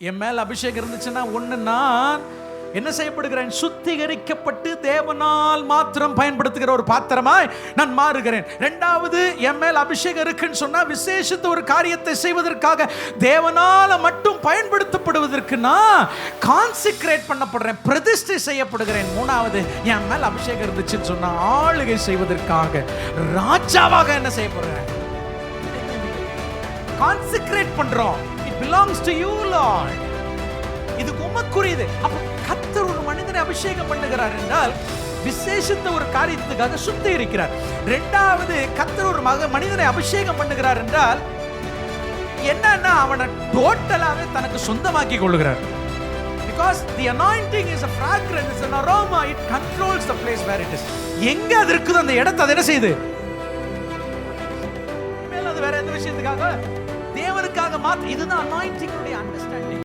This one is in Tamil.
என் மேல் அபிஷேகம் இருந்துச்சுன்னா ஒன்று, நான் என்ன செய்யப்படுகிறேன்? சுத்திகரிக்கப்பட்டு தேவனால் மாத்திரம் பயன்படுத்துகிற ஒரு பாத்திரமாய் நான் மாறுகிறேன். இரண்டாவது, என் மேல் அபிஷேகம் இருக்குன்னு சொன்னா விசேஷித்த ஒரு காரியத்தை செய்வதற்காக தேவனால மட்டும் பயன்படுத்தப்படுவதற்கு நான் கான்சிக்ரேட் பண்ணப்படுறேன், பிரதிஷ்டை செய்யப்படுகிறேன். மூணாவது, என் மேல் அபிஷேகம் இருந்துச்சுன்னு சொன்னா ஆளுகை செய்வதற்காக ராஜாவாக என்ன செய்யப்படுறேன்? கான்சிக்ரேட் பண்றோம். It belongs to you Lord. இது உமக்குரியது. அப்ப கர்த்தர் ஒரு மனிதனை அபிஷேகம் பண்ணுகிறார் என்றால் விசேஷித்த ஒரு காரியத்துக்காக சுத்திகரிக்கிறார். இரண்டாவது, கர்த்தர் ஒரு மனிதனை அபிஷேகம் பண்ணுகிறார் என்றால் என்னன்னா அவனை டோட்டலாவே தனக்கு சொந்தமாக்கி கொள்கிறார். Because the anointing is a fragrance, it's an aroma, it controls the place where it is. எங்க அது இருக்குதோ அந்த இடத்தை அது என்ன செய்யுது? மேல அது வேற எந்த விஷயத்துக்காக? தேவனுக்காக மாத்திரம். இதுதான் anointing உடைய அண்டர்ஸ்டாண்டிங்.